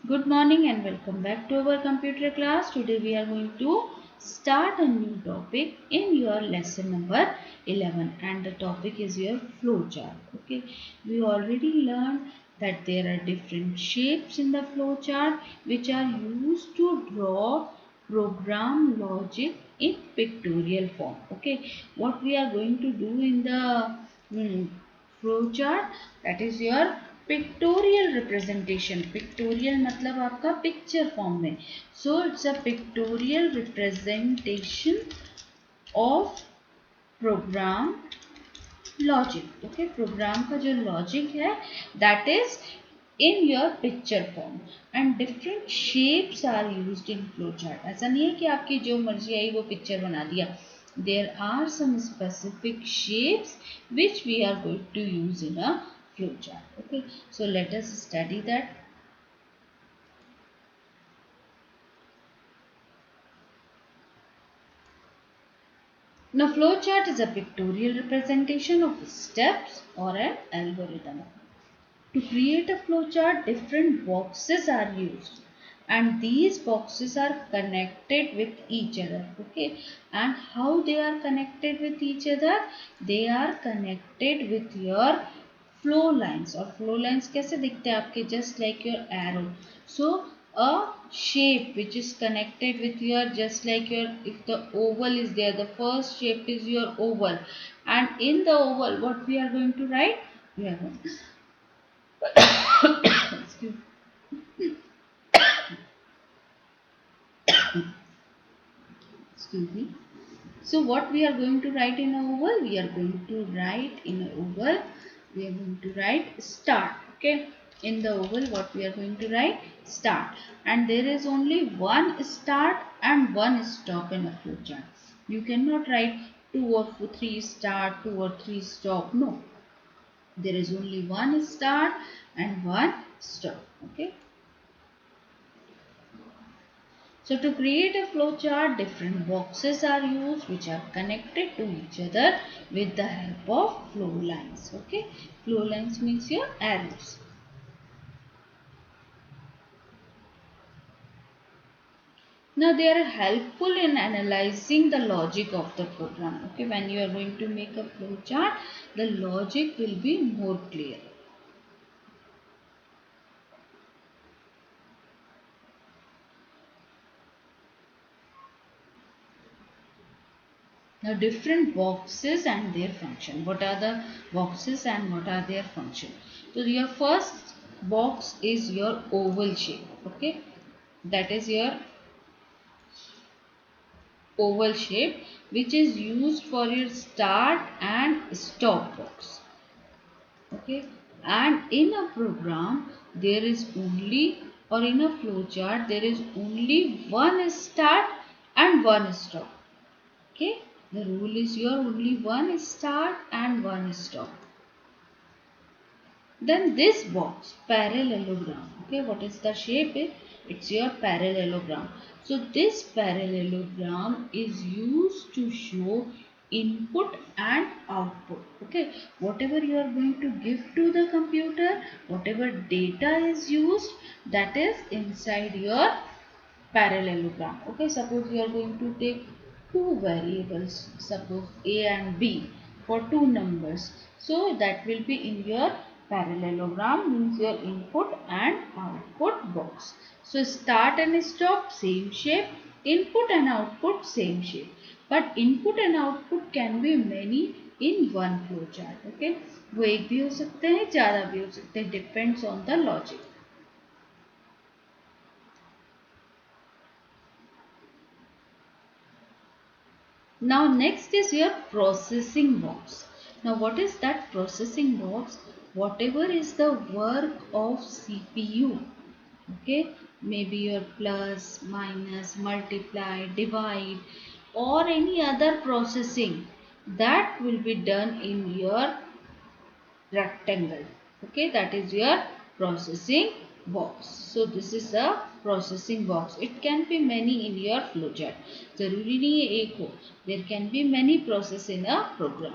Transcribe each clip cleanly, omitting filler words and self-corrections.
Good morning and welcome back to our computer class. Today we are going to start a new topic in your lesson number 11 and the topic is your flowchart. Okay, we already learned that there are different shapes in the flowchart which are used to draw program logic in pictorial form. Okay, what we are going to do in the flowchart, that is your pictorial representation. Pictorial मतलब आपका picture form में. So it's a pictorial representation of program logic. Okay, program का जो logic है that is in your picture form and different shapes are used in flowchart. ऐसा नहीं है कि आपकी जो मर्जी आई वो पिक्चर बना दिया. There are some specific shapes which we are going to use in a flowchart. Okay, so let us study that. Now flowchart is a pictorial representation of steps or an algorithm. To create a flowchart, different boxes are used and these boxes are connected with each other. Okay, and how they are connected with each other? They are connected with your flow lines. और flow lines कैसे दिखते हैं आपके? Just like your arrow. So a shape which is connected with your, just like your, if the oval is there, the first shape is your oval, and in the oval what we are going to write? We are going to excuse excuse me. So what we are going to write in a oval? We are going to write in a oval. We are going to write start. Okay. In the oval, what we are going to write? Start. And there is only one start and one stop in a flowchart. You cannot write 2 or 3 start, 2 or 3 stop. No. There is only one start and one stop. Okay. So to create a flowchart, different boxes are used which are connected to each other with the help of flow lines. Okay, flow lines means your arrows. Now they are helpful in analyzing the logic of the program. Okay, when you are going to make a flowchart, the logic will be more clear. Now different boxes and their function. What are the boxes and what are their function? So your first box is your oval shape. Okay, that is your oval shape which is used for your start and stop box. Okay, and in a program there is only, or in a flowchart there is only one start and one stop. Okay, the rule is your only one start and one stop. Then this box, parallelogram. Okay, what is the shape? It's your parallelogram. So this parallelogram is used to show input and output. Okay, whatever you are going to give to the computer, whatever data is used, that is inside your parallelogram. Okay, suppose you are going to take two variables, suppose a and b, for two numbers. So that will be in your parallelogram, means your input and output box. So start and stop same shape, input and output same shape. But input and output can be many in one flowchart. Okay, वो एक भी हो सकते हैं, ज़्यादा भी हो सकते हैं, depends on the logic. Now next is your processing box. Now what is that processing box? Whatever is the work of CPU. Okay, maybe your plus, minus, multiply, divide or any other processing that will be done in your rectangle. Okay, that is your processing box. So this is a processing box. It can be many in your flowchart. जरूरी नहीं है एक हो. There can be many process in a program.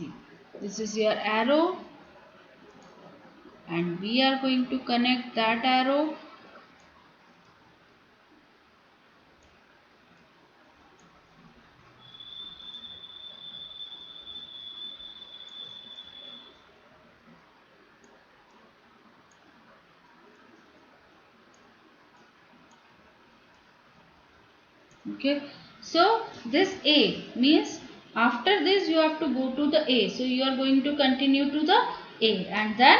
See, this is your arrow, and we are going to connect that arrow. Okay, so this A means after this you have to go to the A. So you are going to continue to the A and then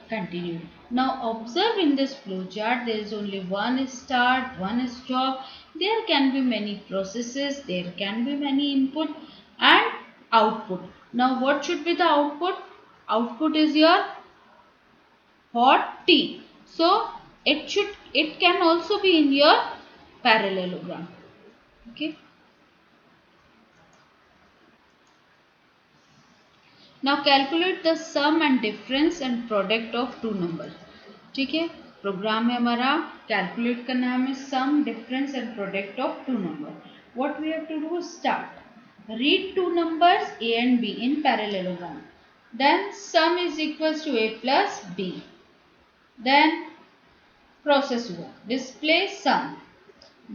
continue. Now observe in this flowchart, there is only one start, one stop. There can be many processes, there can be many input and output. Now what should be the output? Output is your hot T. So it can also be in your parallelogram. Okay. Now calculate the sum and difference and product of two number. ठीक है, programme में हमारा calculate करना है हमें sum difference and product of two number. What we have to do, start read two numbers a and b in parallelogram. Then sum is equals to a plus b. Then process हुआ, display sum.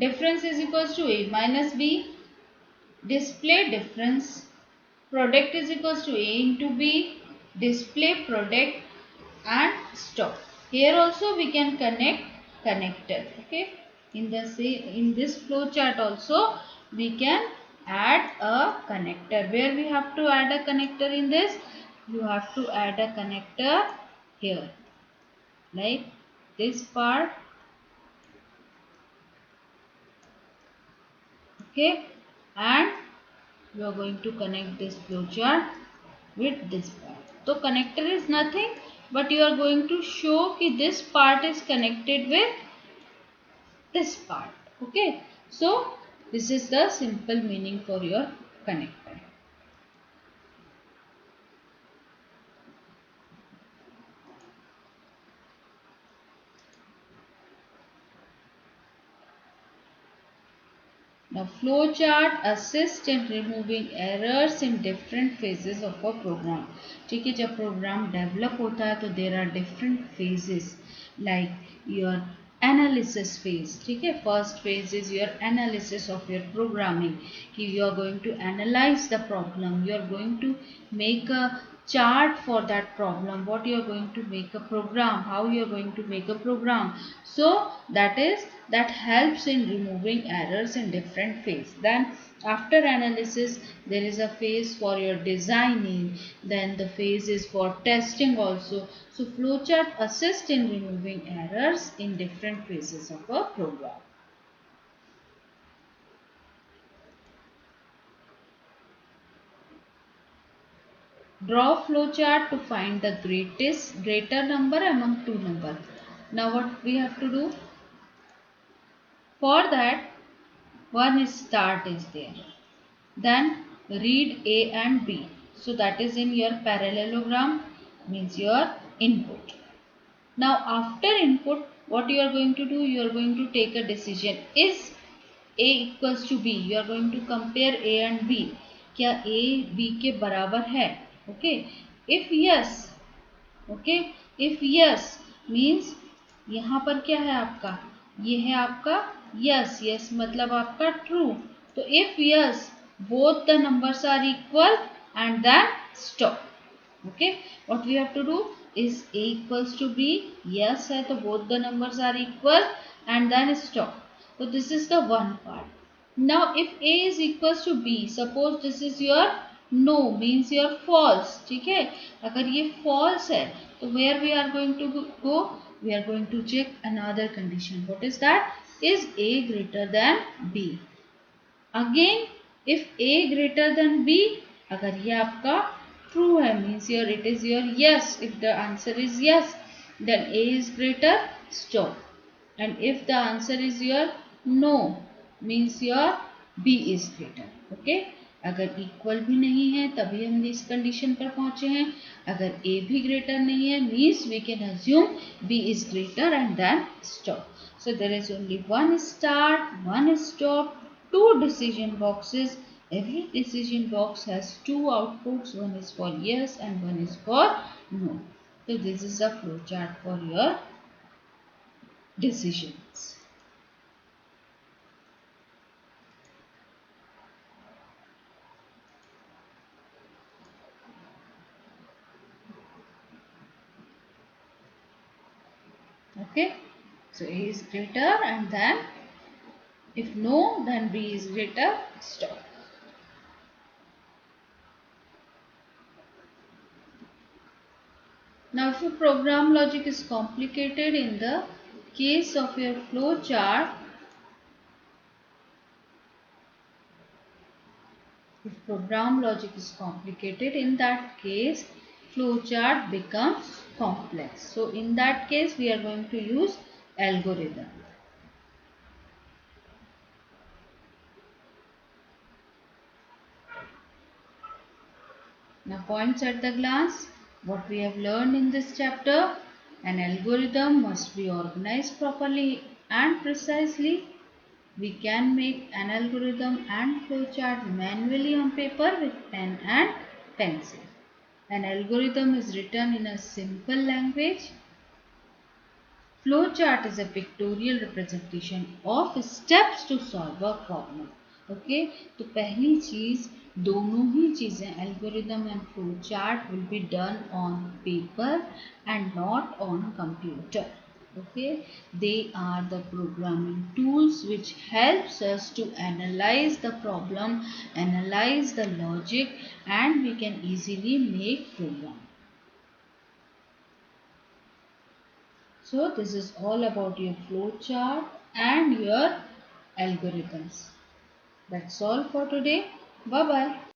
Difference is equals to a minus b. Display difference. Product is equals to a into b. Display product and stop. Here also we can connect connector. Okay, in this flow chart also we can add a connector. Where we have to add a connector in this, you have to add a connector here, like this part. Okay, and you are going to connect this flowchart with this part. So connector is nothing but you are going to show that this part is connected with this part. Okay, so this is the simple meaning for your connector. Now flowchart assists in removing errors in different phases of a program. ठीक है, जब program develop होता है तो there are different phases like your analysis phase. ठीक है, first phase is your analysis of your programming. कि you are going to analyze the problem, you are going to make a chart for that problem, what you are going to make a program, how you are going to make a program. So that helps in removing errors in different phase. Then after analysis there is a phase for your designing, then the phase is for testing also. So flowchart assists in removing errors in different phases of a program. Draw flowchart to find the greater number among two numbers. Now what we have to do? For that, one start is there. Then read A and B. So that is in your parallelogram, means your input. Now after input, what you are going to do? You are going to take a decision. Is A equals to B? You are going to compare A and B. क्या A B के बराबर है? Okay. If yes, okay. If yes means यहाँ पर क्या है आपका? ये है आपका yes. Yes मतलब आपका true. तो if yes, both the numbers are equal and then stop. Okay. What we have to do is A equals to B. Yes है तो both the numbers are equal and then stop. So this is the one part. Now if A is equals to B, suppose this is your no means your false. ठीक है, अगर ये false है तो where we are going to go? We are going to check another condition. What is that? Is A greater than B? Again if A greater than B, अगर ये आपका true है means your it is your yes. If the answer is yes, then A is greater, stop. And if the answer is your no, means your B is greater. Okay. अगर equal भी नहीं है तभी हम इस condition पर पहुंचे हैं. अगर A भी ग्रेटर नहीं है means we can assume B is greater and then stop. So there is only one start, one stop, two decision boxes Every decision box has two outputs, one is for yes and one is for no. So this is a flowchart for your decisions. Okay, so A is greater, and then if no, then B is greater, stop. Now if your program logic is complicated, in the case of your flow chart, if program logic is complicated, in that case flow chart becomes complex. So in that case we are going to use algorithm. Now points at the glance. What we have learned in this chapter: an algorithm must be organized properly and precisely. We can make an algorithm and flowchart manually on paper with pen and pencil. An algorithm is written in a simple language. Flowchart is a pictorial representation of steps to solve a problem. Okay तो पहली चीज, दोनों ही चीजें algorithm and flow chart will be done on paper and not on computer. Okay, they are the programming tools which helps us to analyze the problem, analyze the logic, and we can easily make program. So this is all about your flow chart and your algorithms. That's all for today. Bye bye.